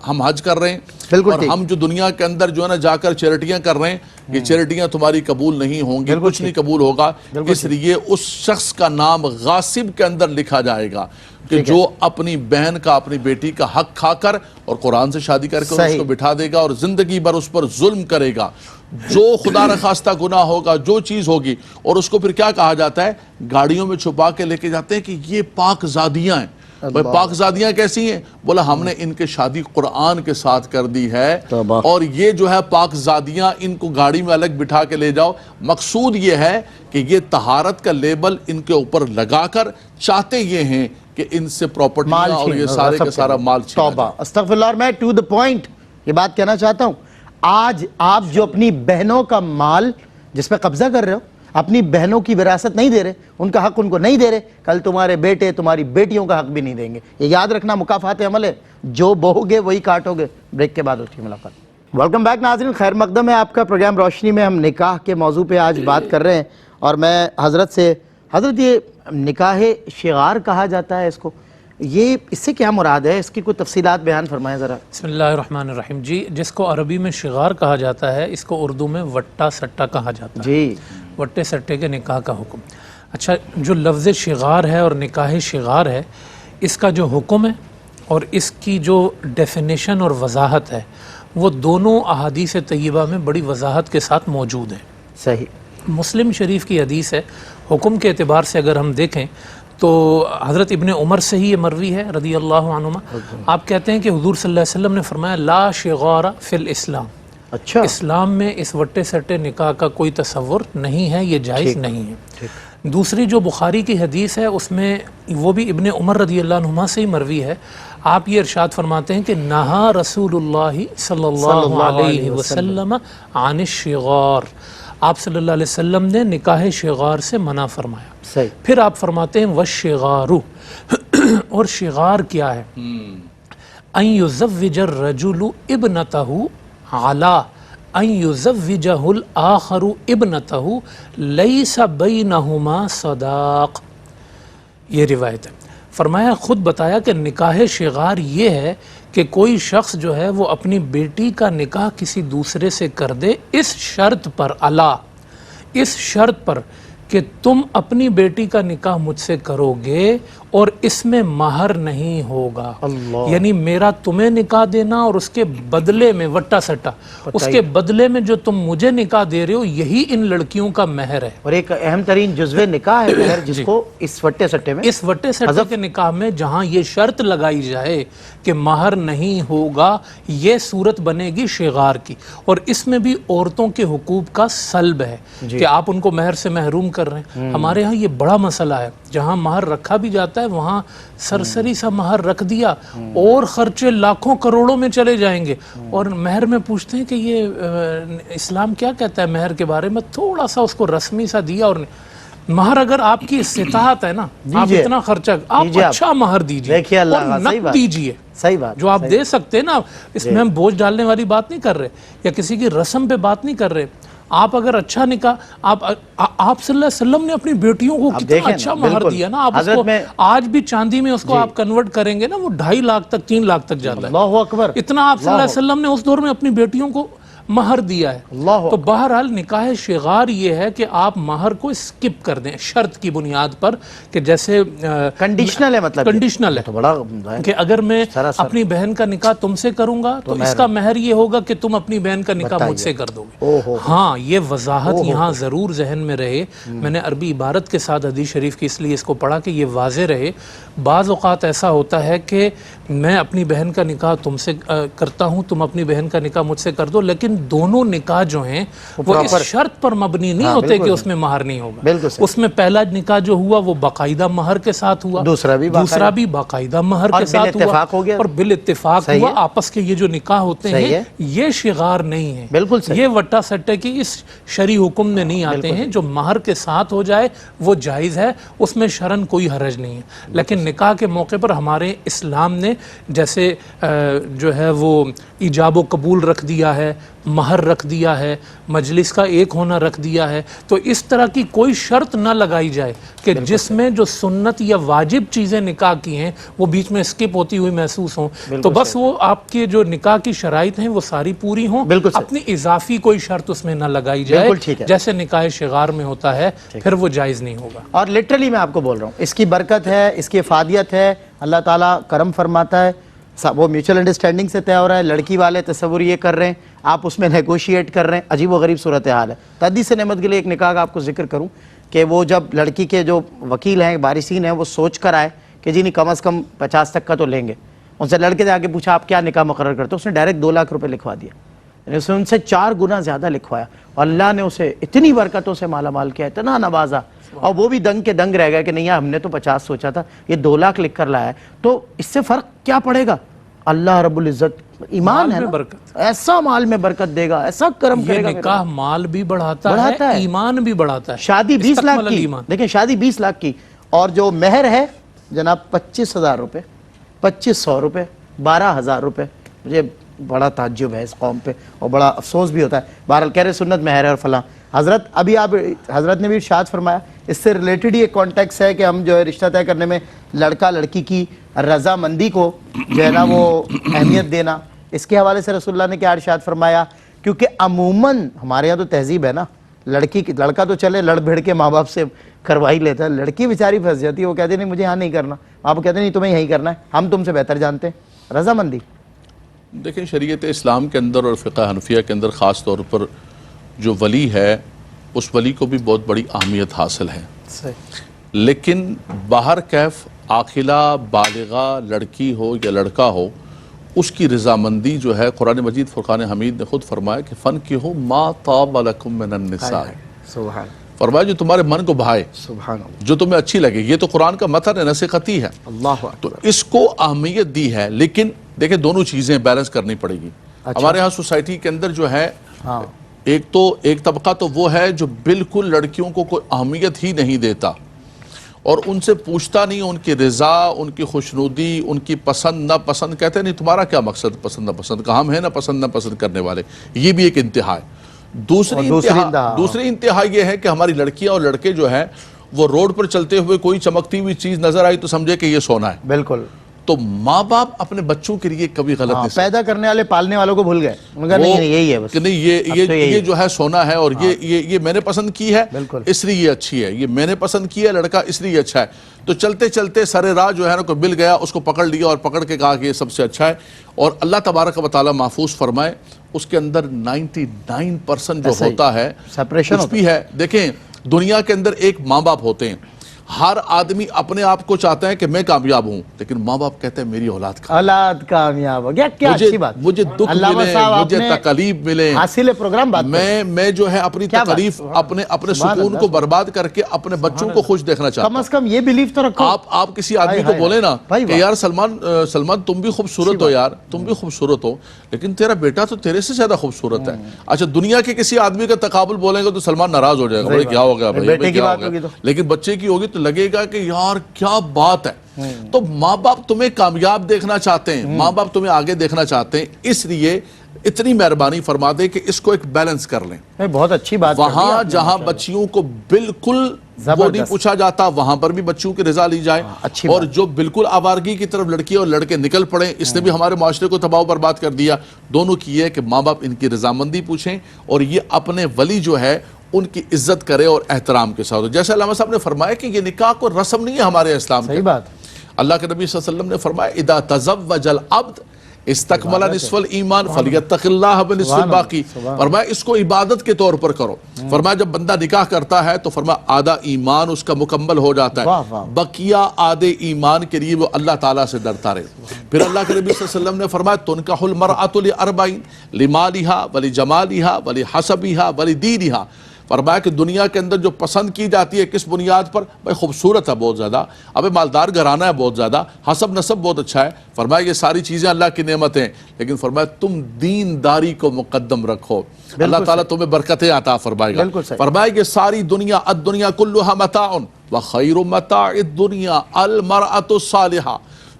ہم حج کر رہے ہیں, اور ہم جو دنیا کے اندر جو ہے نا جا کر چیریٹیاں کر رہے ہیں, یہ چیریٹیاں تمہاری قبول نہیں ہوں گی, کچھ نہیں قبول ہوگا. اس لیے اس شخص کا نام غاصب کے اندر لکھا جائے گا کہ جو اپنی بہن کا, اپنی بیٹی کا حق کھا کر اور قرآن سے شادی کر کے اس کو بٹھا دے گا اور زندگی بھر اس پر ظلم کرے گا. جو خدا نخواستہ گناہ ہوگا, جو چیز ہوگی, اور اس کو پھر کیا کہا جاتا ہے, گاڑیوں میں چھپا کے لے کے جاتے ہیں کہ یہ پاک زادیاں ہیں. پاک زادیاں کیسی ہیں؟ بولا ہم نے ان کے شادی قرآن کے ساتھ کر دی ہے, اور یہ جو ہے پاک زادیاں, ان کو گاڑی میں الگ بٹھا کے لے جاؤ. مقصود یہ ہے کہ یہ طہارت کا لیبل ان کے اوپر لگا کر چاہتے یہ ہیں کہ ان سے پراپرٹیاں اور یہ سارے کا سارا مال چھینا جائے. استغفر اللہ. اور میں ٹو دا پوائنٹ یہ بات کہنا چاہتا ہوں, آج آپ جو اپنی بہنوں کا مال جس پہ قبضہ کر رہے ہو, اپنی بہنوں کی وراثت نہیں دے رہے, ان کا حق ان کو نہیں دے رہے, کل تمہارے بیٹے, تمہاری بیٹیوں کا حق بھی نہیں دیں گے. یہ یاد رکھنا, مکافات عمل ہے, جو بہو گے وہی کاٹو گے. بریک کے بعد ہوتی ہے ملاقات. ویلکم بیک ناظرین, خیر مقدم ہے آپ کا پروگرام روشنی میں. ہم نکاح کے موضوع پہ آج بات کر رہے ہیں, اور میں حضرت سے, حضرت یہ نکاح شغار کہا جاتا ہے اس کو, یہ اس سے کیا مراد ہے, اس کی کوئی تفصیلات بیان فرمائیں ذرا. بسم اللہ الرحمن الرحیم. جی, جس کو عربی میں شغار کہا جاتا ہے, اس کو اردو میں وٹا سٹا کہا جاتا ہے. جی, وٹے سٹے کے نکاح کا حکم. اچھا, جو لفظ شغار ہے اور نکاح شغار ہے, اس کا جو حکم ہے اور اس کی جو ڈیفینیشن اور وضاحت ہے, وہ دونوں احادیث طیبہ میں بڑی وضاحت کے ساتھ موجود ہیں. صحیح. مسلم شریف کی حدیث ہے. حکم کے اعتبار سے اگر ہم دیکھیں تو حضرت ابن عمر سے ہی یہ مروی ہے رضی اللہ عنہما. آپ کہتے ہیں کہ حضور صلی اللہ علیہ وسلم نے فرمایا لا شغار فی الاسلام. اچھا, اسلام میں اس وٹے سٹے نکاح کا کوئی تصور نہیں ہے, یہ جائز نہیں ہے. دوسری جو بخاری کی حدیث ہے, اس میں وہ بھی ابن عمر رضی اللہ عنہما سے ہی مروی ہے. آپ یہ ارشاد فرماتے ہیں کہ نہا رسول اللہ صلی اللہ علیہ وسلم عن الشغار. آپ صلی اللہ علیہ وسلم نے نکاح شغار سے منع فرمایا. صحیح. پھر آپ فرماتے ہیں والشغار, اور شغار کیا ہے, ان یزوج الرجل ابنتہ علی ان یزوجہ الآخر ابنتہ لیس بینہما صداق. یہ روایت ہے. فرمایا, خود بتایا کہ نکاح شغار یہ ہے کہ کوئی شخص جو ہے وہ اپنی بیٹی کا نکاح کسی دوسرے سے کر دے, اس شرط پر, اس شرط پر کہ تم اپنی بیٹی کا نکاح مجھ سے کرو گے اور اس میں مہر نہیں ہوگا. یعنی میرا تمہیں نکاح دینا اور اس کے بدلے میں وٹا سٹا, اس کے بدلے میں جو تم مجھے نکاح دے رہے ہو, یہی ان لڑکیوں کا مہر ہے. اور ایک اہم ترین جزو نکاح ہے مہر, جس کو اس وٹے سٹے میں, اس وٹے سٹے کے نکاح میں جہاں یہ شرط لگائی جائے کہ مہر نہیں ہوگا, یہ صورت بنے گی شغار کی. اور اس میں بھی عورتوں کے حقوق کا سلب ہے کہ آپ ان کو مہر سے محروم کر رہے ہیں. ہمارے ہاں یہ بڑا مسئلہ ہے, جہاں مہر رکھا بھی جاتا ہے وہاں سرسری سا مہر رکھ دیا, اور خرچے لاکھوں کروڑوں میں چلے جائیں گے. اور مہر میں پوچھتے ہیں کہ یہ اسلام کیا کہتا ہے مہر کے بارے میں, تھوڑا سا اس کو رسمی سا دیا. اور مہر اگر آپ کی استطاعت ہے نا, آپ اتنا خرچہ, آپ اچھا مہر دیجئے اور نقد دیجئے. صحیح بات, جو آپ دے سکتے ہیں نا, اس میں ہم بوجھ ڈالنے والی بات نہیں کر رہے یا کسی کی رسم پہ بات نہیں کر رہے. آپ اگر اچھا نکاح, آپ صلی اللہ علیہ وسلم نے اپنی بیٹیوں کو کتنا اچھا مہر دیا نا. آپ اس کو آج بھی چاندی میں اس کو آپ کنورٹ کریں گے نا, وہ 2.5 لاکھ تک 3 لاکھ تک جاتا ہے. اللہ اکبر. اتنا آپ صلی اللہ علیہ وسلم نے اس دور میں اپنی بیٹیوں کو مہر دیا ہے. اللہ تو بہرحال نکاح شغار یہ ہے کہ آپ مہر کو اسکپ کر دیں شرط کی بنیاد پر, کہ جیسے کنڈیشنل ہے, مطلب کنڈیشنل ہے تو بڑا عمدہ ہے کہ اگر میں سراسر. اپنی بہن کا نکاح تم سے کروں گا تو اس کا مہر یہ ہوگا کہ تم اپنی بہن کا نکاح مجھ سے کر دو گے. ہاں, یہ وضاحت یہاں ضرور ذہن میں رہے. میں نے عربی عبارت کے ساتھ حدیث شریف کی اس لیے اس کو پڑھا کہ یہ واضح رہے. بعض اوقات ایسا ہوتا ہے کہ میں اپنی بہن کا نکاح تم سے کرتا ہوں, تم اپنی بہن کا نکاح مجھ سے کر دو, لیکن دونوں نکاح جو ہیں وہ اس شرط پر مبنی نہیں ہوتے کہ اس میں مہر نہیں ہوگا. اس میں پہلا نکاح جو ہوا وہ باقاعدہ مہر کے ساتھ ہوا, دوسرا بھی باقاعدہ مہر کے ساتھ ہوا, اور بالاتفاق ہوا. آپس کے یہ جو نکاح ہوتے ہیں یہ شغار نہیں ہے, بالکل یہ وٹا سٹے کی اس شرعی حکم میں نہیں آتے ہیں. جو مہر کے ساتھ ہو جائے وہ جائز ہے, اس میں شرعن کوئی حرج نہیں ہے. لیکن نکاح کے موقع پر ہمارے اسلام نے جیسے جو ہے وہ ایجاب و قبول رکھ دیا ہے, مہر رکھ دیا ہے, مجلس کا ایک ہونا رکھ دیا ہے. تو اس طرح کی کوئی شرط نہ لگائی جائے کہ جس میں جو سنت یا واجب چیزیں نکاح کی ہیں وہ بیچ میں اسکپ ہوتی ہوئی محسوس ہوں. تو بس وہ آپ کے جو نکاح کی شرائط ہیں وہ ساری پوری ہوں, اپنی اضافی کوئی شرط اس میں نہ لگائی جائے جیسے نکاح شغار میں ہوتا ہے, پھر وہ جائز نہیں ہوگا. اور لٹرلی میں آپ کو بول رہا ہوں, اس کی برکت ہے, اس کی افادیت ہے, اللہ تعالیٰ کرم فرماتا ہے. وہ میوچل انڈرسٹینڈنگ سے طے ہو رہا ہے. لڑکی والے تصور یہ کر رہے ہیں, آپ اس میں نیگوشیٹ کر رہے ہیں. عجیب و غریب صورتحال ہے. تحدیث نعمت کے لیے ایک نکاح کا آپ کو ذکر کروں کہ وہ جب لڑکی کے جو وکیل ہیں, بارثین ہیں, وہ سوچ کر آئے کہ جی نہیں کم از کم 50 تک کا تو لیں گے. ان سے لڑکے سے آگے پوچھا آپ کیا نکاح مقرر کرتے ہو, اس نے ڈائریکٹ 2 لاکھ روپے لکھوا دیا. یعنی اس نے ان سے 4 گنا زیادہ لکھوایا, اور اللہ نے اسے اتنی برکتوں سے مالا مال کیا, اتنا نوازا, اور وہ بھی دنگ کے دنگ رہ گیا کہ نہیں ہم نے تو 50 سوچا تھا, یہ 2 لاکھ لکھ کر لایا ہے. تو اس سے فرق کیا پڑے گا؟ اللہ رب العزت ایمان ہے نا, ایسا مال میں برکت دے گا, ایسا کرم کرے گا. نکاح مال بھی بڑھاتا ہے, ایمان بھی بڑھاتا ہے. شادی 20 لاکھ کی, دیکھیں شادی 20 لاکھ کی, اور جو مہر ہے جناب 25,000 روپے, 2,500 روپے, 12,000 روپے. مجھے بڑا تعجب ہے اس قوم پہ اور بڑا افسوس بھی ہوتا ہے. بہرحال کہہ رہے سنت مہر ہے اور فلاں. حضرت ابھی آپ حضرت نے بھی ارشاد فرمایا, اس سے ریلیٹڈ ہی ایک کانٹیکس ہے کہ ہم جو ہے رشتہ طے کرنے میں لڑکا لڑکی کی رضامندی کو جو ہے نا وہ اہمیت دینا. اس کے حوالے سے رسول اللہ نے کیا ارشاد فرمایا, کیونکہ عموماً ہمارے یہاں تو تہذیب ہے نا, لڑکا تو چلے لڑ بھیڑ کے ماں باپ سے کروا ہی لیتا ہے, لڑکی بیچاری پھنس جاتی ہے, وہ کہتے ہیں نہیں مجھے یہاں نہیں کرنا, آپ کہتے ہیں نہیں تمہیں یہی کرنا ہے, ہم تم سے بہتر جانتے ہیں. رضامندی دیکھیں شریعت اسلام کے اندر اور فقہ حنفیہ کے اندر خاص طور پر جو ولی ہے اس ولی کو بھی بہت بڑی اہمیت حاصل ہے. لیکن باہر کیف عاقلہ بالغہ لڑکی ہو یا لڑکا ہو, اس کی رضامندی جو ہے قرآن مجید فرقان حمید نے خود فرمایا کہ فَانْكِحُوا مَا طَابَ لَكُم مِّنَ النِّسَاءِ, فرمایا جو تمہارے من کو بھائے, جو تمہیں اچھی لگے. یہ تو قرآن کا متن ہے, نصیحتی ہے. تو اس کو اہمیت دی ہے. لیکن دیکھیں دونوں چیزیں بیلنس کرنی پڑے گی. ہمارے ہاں سوسائٹی کے اندر جو ہے ایک طبقہ تو وہ ہے جو بالکل لڑکیوں کو کوئی اہمیت ہی نہیں دیتا اور ان سے پوچھتا نہیں, ان کی رضا, ان کی خوشنودی, ان کی پسند نہ پسند. کہتے نہیں تمہارا کیا مقصد پسند نہ پسند کا, ہم ہیں نا پسند نہ پسند کرنے والے. یہ بھی ایک انتہا ہے. دوسری انتہا یہ ہے کہ ہماری لڑکیاں اور لڑکے جو ہیں وہ روڈ پر چلتے ہوئے کوئی چمکتی ہوئی چیز نظر آئی تو سمجھے کہ یہ سونا ہے. بالکل. تو ماں باپ اپنے بچوں کے لیے کبھی غلط نہیں, پیدا کرنے والے پالنے والوں کو بھول گئے, یہی ہے بس کہ نہیں یہ جو ہے سونا ہے اور یہ میں نے پسند کی ہے اس لیے یہ اچھی ہے, یہ میں نے پسند کیا لڑکا اس لیے یہ اچھا ہے. تو چلتے چلتے سر راہ جو ہے نا کوئی مل گیا, اس کو پکڑ لیا اور پکڑ کے کہا کہ یہ سب سے اچھا ہے. اور اللہ تبارک و تعالیٰ محفوظ فرمائے اس کے اندر 99% جو ہوتا ہے کچھ بھی ہے. دیکھیں دنیا کے اندر ایک ماں باپ ہوتے ہیں, ہر آدمی اپنے آپ کو چاہتا ہے کہ میں کامیاب ہوں, لیکن ماں باپ کہتے ہیں میری اولاد کامیاب ہو گیا. کیا اچھی بات, مجھے دکھ ملے, مجھے تکلیف ملے, حاصل پروگرام بات میں جو ہے اپنی تکلیف اپنے سکون کو برباد کر کے اپنے بچوں کو خوش دیکھنا چاہتا ہوں. کم از کم یہ بلیف تو رکھو. آپ کسی آدمی کو بولے نا کہ یار سلمان تم بھی خوبصورت ہو, یار تم بھی خوبصورت ہو, لیکن تیرا بیٹا تو تیرے سے زیادہ خوبصورت ہے. اچھا دنیا کے کسی آدمی کا تقابل بولیں گے تو سلمان ناراض ہو جائے گا, بھائی کیا ہو گیا بھائی, کیا ہو گیا. لیکن بچے کی ہوگی تو لگے گا کہ یار کیا بات ہے. تو ماں باپ تمہیں کامیاب دیکھنا چاہتے ہیں, ماں باپ تمہیں آگے دیکھنا چاہتے ہیں, اس لیے اتنی مہربانی فرما دے کہ اس کو ایک بیلنس کر لیں. بہت اچھی بات. وہاں جہاں بچیوں کو بالکل وہ نہیں پوچھا جاتا وہاں پر بھی بچیوں کی رضا لی جائے, اور جو بالکل آوارگی کی طرف لڑکی اور لڑکے نکل پڑیں, اس نے بھی ہمارے معاشرے کو تباہ و برباد کر دیا. دونوں کی ہے کہ ماں باپ ان کی رضامندی پوچھیں اور یہ اپنے ولی جو ہے ان کی عزت کرے اور احترام کے ساتھ. جیسے علامہ صاحب نے فرمایا کہ یہ نکاح کو رسم نہیں ہے ہمارے اسلام صحیح بات. اللہ کے نبی صلی اللہ علیہ وسلم نے فرمایا اذا تزوج العبد استکمل نصف الایمان فلیتق اللہ بنصف الباقی. فرمایا اس کو عبادت کے طور پر کرو. فرمایا جب بندہ نکاح کرتا ہے تو فرمایا آدھا ایمان اس کا مکمل ہو جاتا ہے, بقیہ آدھے ایمان کے لیے وہ اللہ تعالیٰ سے ڈرتا رہے. پھر اللہ کے نبی صلی اللہ علیہ وسلم نے فرمایا تنکح المرأة لاربعین لمالها ولجمالها ولحسبها ولدینها. فرمایا کہ دنیا کے اندر جو پسند کی جاتی ہے کس بنیاد پر؟ بھائی خوبصورت ہے بہت زیادہ, ابھی مالدار گھرانہ ہے بہت زیادہ, حسب نسب بہت اچھا ہے. فرمایا یہ ساری چیزیں اللہ کی نعمت ہیں, لیکن فرمایا تم دینداری کو مقدم رکھو, اللہ تعالیٰ تمہیں برکتیں عطا فرمائے گا. فرمایا کہ ساری دنیا الدنیا کلھا متاع وخیر متاع الدنیا المرأة الصالحہ.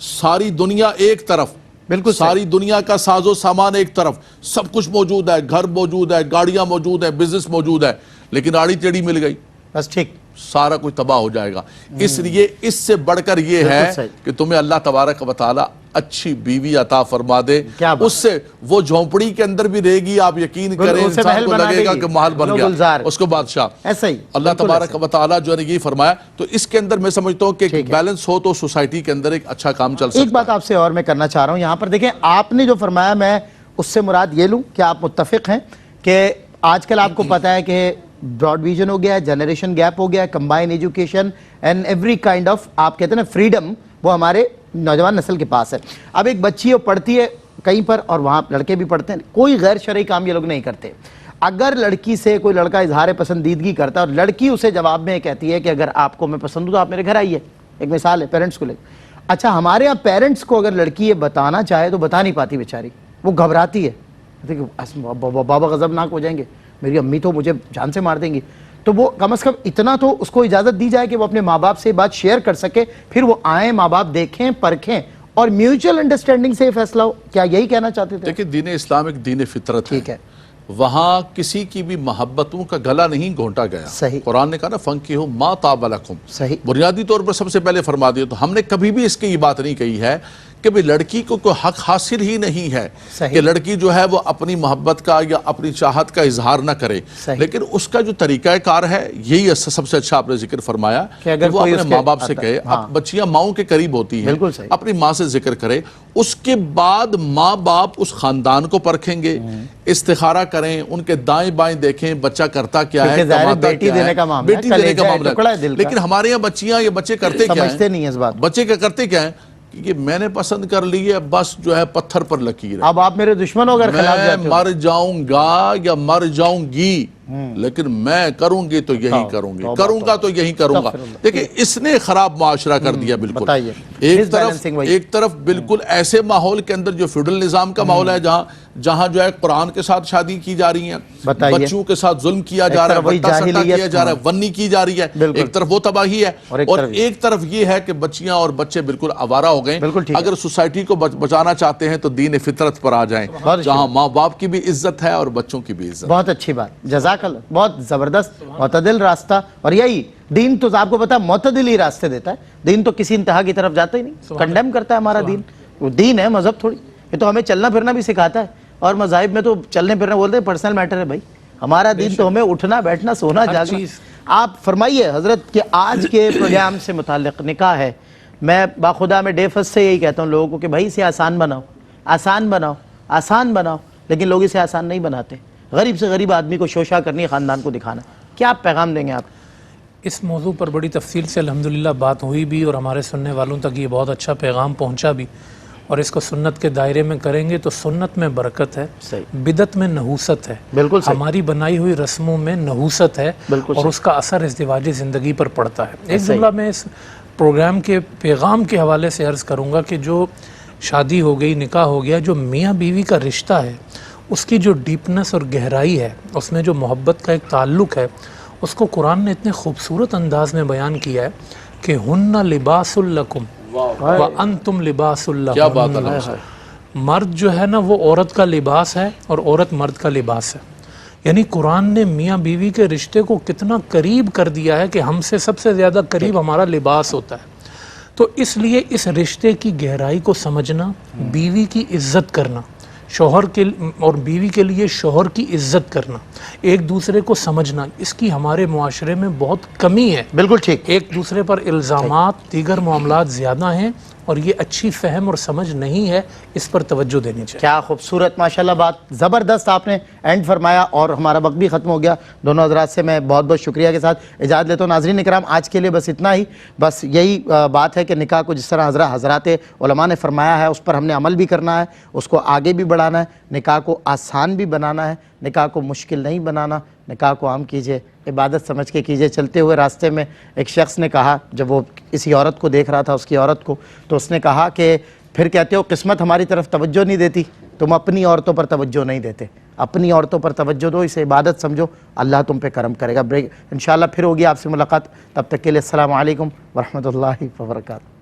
ساری دنیا ایک طرف, بالکل ساری دنیا کا ساز و سامان ایک طرف, سب کچھ موجود ہے, گھر موجود ہے, گاڑیاں موجود ہیں, بزنس موجود ہے, لیکن آڑی ٹیڑھی مل گئی بس ٹھیک سارا کچھ تباہ ہو جائے گا. اس لیے اس سے بڑھ کر یہ ہے کہ تمہیں اللہ تبارک و تعالی اچھی بیوی عطا فرما دے. اس سے وہ جھونپڑی کے اندر بھی رہے گی, آپ یقین کریں انسان کو لگے گا کہ محل بن گیا اس کو بادشاہ. ایسا ہی اللہ تبارک و تعالی جو ہے یہ فرمایا. تو اس کے اندر میں سمجھتا ہوں کہ ایک بیلنس ہو تو سوسائٹی کے اندر ایک اچھا کام چل سکتا ہے. ایک بات آپ سے اور میں کرنا چاہ رہا ہوں یہاں پر, دیکھیں آپ نے جو فرمایا میں اس سے مراد یہ لوں کہ آپ متفق ہیں کہ آج کل آپ کو پتا ہے کہ براڈ ویژن ہو گیا ہے, جنریشن گیپ ہو گیا ہے, combine education and every kind of آپ کہتے ہیں نا فریڈم وہ ہمارے نوجوان نسل کے پاس ہے. اب ایک بچی وہ پڑھتی ہے کہیں پر اور وہاں لڑکے بھی پڑھتے ہیں, کوئی غیر شرعی کام یہ لوگ نہیں کرتے. اگر لڑکی سے کوئی لڑکا اظہار پسندیدگی کرتا ہے اور لڑکی اسے جواب میں کہتی ہے کہ اگر آپ کو میں پسند ہوں تو آپ میرے گھر آئیے, ایک مثال ہے پیرنٹس کو لے. اچھا ہمارے یہاں پیرنٹس کو اگر لڑکی یہ بتانا چاہے تو بتا نہیں پاتی بیچاری, وہ گھبراتی ہے, بابا غضبناک ہو جائیں گے, میری امی تو مجھے جان سے مار دیں گی. تو وہ کم از کم اتنا تو اس کو اجازت دی جائے کہ وہ اپنے ماں باپ سے بات شیئر کر سکے, پھر وہ آئیں ماں باپ دیکھیں پرکھیں اور میوچل انڈرسٹینڈنگ سے فیصلہ ہو. کیا یہی کہنا چاہتے تھے؟ دیکھیں دین اسلام ایک دین فطرت ہے, وہاں کسی کی بھی محبتوں کا گلا نہیں گھونٹا گیا. صحیح. قرآن نے کہا نا فَانْكِحُوا مَا طَابَ لَكُمْ. صحیح. بنیادی طور پر سب سے پہلے فرما دیا. تو ہم نے کبھی بھی اس کی یہ بات نہیں کہی ہے کہ بھئی لڑکی کو کوئی حق حاصل ہی نہیں ہے کہ لڑکی جو ہے وہ اپنی محبت کا یا اپنی چاہت کا اظہار نہ کرے, لیکن اس کا جو طریقہ کار ہے یہی سب سے اچھا آپ نے ذکر فرمایا کہ وہ اپنے ماں باپ سے کہے. بچیاں ماؤں کے قریب ہوتی ہیں, اپنی ماں سے ذکر کرے, اس کے بعد ماں باپ اس خاندان کو پرکھیں گے, استخارہ کریں, ان کے دائیں بائیں دیکھیں بچہ کرتا کیا ہے, بیٹی دینے کا معاملہ ہے. لیکن ہمارے یہاں بچیاں یا بچے کرتے کیا ہیں, بچے کیا کرتے کیا ہیں کہ میں نے پسند کر لی ہے بس جو ہے پتھر پر لکیر ہے, اب آپ میرے دشمن ہو, میں مر جاؤں گا یا مر جاؤں گی لیکن میں کروں گی تو یہی کروں گی, کروں گا تو یہی کروں گا. دیکھیں اس نے خراب معاشرہ کر دیا بالکل. ایک طرف بالکل ایسے ماحول کے اندر جو فیوڈل نظام کا ماحول ہے جہاں جو ہے قرآن کے ساتھ شادی کی جا رہی ہیں, بچوں کے ساتھ ظلم کیا جا رہا ہے, وٹا سٹا کیا جا رہا ہے, ونی کی جا رہی ہے. ایک طرف وہ تباہی ہے اور ایک طرف یہ ہے کہ بچیاں اور بچے بالکل آوارہ ہو گئے. اگر سوسائٹی کو بچانا چاہتے ہیں تو دین فطرت پر آ جائیں جہاں ماں باپ کی بھی عزت ہے اور بچوں کی بھی عزت. بہت اچھی بات, جزاک اللہ, بہت زبردست معتدل راستہ. اور یہی دین تو آپ کو پتا معتدل ہی راستے دیتا ہے, دین تو کسی انتہا کی طرف جاتا ہی نہیں, کنڈیم کرتا ہے ہمارا دین. وہ دین ہے, مذہب تھوڑی. یہ تو ہمیں چلنا پھرنا بھی سکھاتا ہے, اور مذاہب میں تو چلنے پھرنا بولتے ہیں پرسنل میٹر ہے بھائی. ہمارا دین تو ہمیں اٹھنا بیٹھنا سونا جاگنا. آپ فرمائیے حضرت کہ آج کے پروگرام سے متعلق نکاح ہے, میں باخدا میں ڈے فرسٹ سے یہی کہتا ہوں لوگوں کو کہ بھائی اسے آسان بناؤ, آسان بناؤ, آسان بناؤ, لیکن لوگ اسے آسان نہیں بناتے. غریب سے غریب آدمی کو شوشہ کرنی ہے, خاندان کو دکھانا. کیا آپ پیغام دیں گے آپ؟ اس موضوع پر بڑی تفصیل سے الحمدللہ بات ہوئی بھی, اور ہمارے سننے والوں تک یہ بہت اچھا پیغام پہنچا بھی, اور اس کو سنت کے دائرے میں کریں گے تو سنت میں برکت ہے, بدعت میں نحوست ہے. بالکل ہماری بنائی ہوئی رسموں میں نحوست ہے, اور اس کا اثر ازدواجی زندگی پر پڑتا ہے. ایک جملہ میں اس پروگرام کے پیغام کے حوالے سے عرض کروں گا کہ جو شادی ہو گئی, نکاح ہو گیا, جو میاں بیوی کا رشتہ ہے اس کی جو ڈیپنس اور گہرائی ہے, اس میں جو محبت کا ایک تعلق ہے, اس کو قرآن نے اتنے خوبصورت انداز میں بیان کیا ہے کہ ہن لباس لکم وانتم لباس لہن. مرد جو ہے نا وہ عورت کا لباس ہے اور عورت مرد کا لباس ہے. یعنی قرآن نے میاں بیوی کے رشتے کو کتنا قریب کر دیا ہے کہ ہم سے سب سے زیادہ قریب ہمارا لباس ہوتا ہے. تو اس لیے اس رشتے کی گہرائی کو سمجھنا، بیوی کی عزت کرنا، شوہر کے اور بیوی کے لیے شوہر کی عزت کرنا، ایک دوسرے کو سمجھنا، اس کی ہمارے معاشرے میں بہت کمی ہے. بالکل ٹھیک. ایک دوسرے پر الزامات، دیگر معاملات زیادہ ہیں اور یہ اچھی فہم اور سمجھ نہیں ہے، اس پر توجہ دینی چاہیے. کیا خوبصورت ماشاءاللہ بات، زبردست آپ نے اینڈ فرمایا اور ہمارا وقت بھی ختم ہو گیا. دونوں حضرات سے میں بہت بہت شکریہ کے ساتھ اجازت لیتا ہوں. ناظرین اکرام آج کے لیے بس اتنا ہی. بس یہی بات ہے کہ نکاح کو جس طرح حضرات علماء نے فرمایا ہے اس پر ہم نے عمل بھی کرنا ہے، اس کو آگے بھی بڑھانا ہے، نکاح کو آسان بھی بنانا ہے، نکاح کو مشکل نہیں بنانا. نکاح کو عام کیجئے، عبادت سمجھ کے کیجئے. چلتے ہوئے راستے میں ایک شخص نے کہا، جب وہ کسی عورت کو دیکھ رہا تھا، اس کی عورت کو، تو اس نے کہا کہ پھر کہتے ہو قسمت ہماری طرف توجہ نہیں دیتی، تم اپنی عورتوں پر توجہ نہیں دیتے. اپنی عورتوں پر توجہ دو، اسے عبادت سمجھو، اللہ تم پہ کرم کرے گا. انشاءاللہ پھر ہوگی آپ سے ملاقات، تب تک کے لیے السلام علیکم ورحمۃ اللہ وبرکاتہ.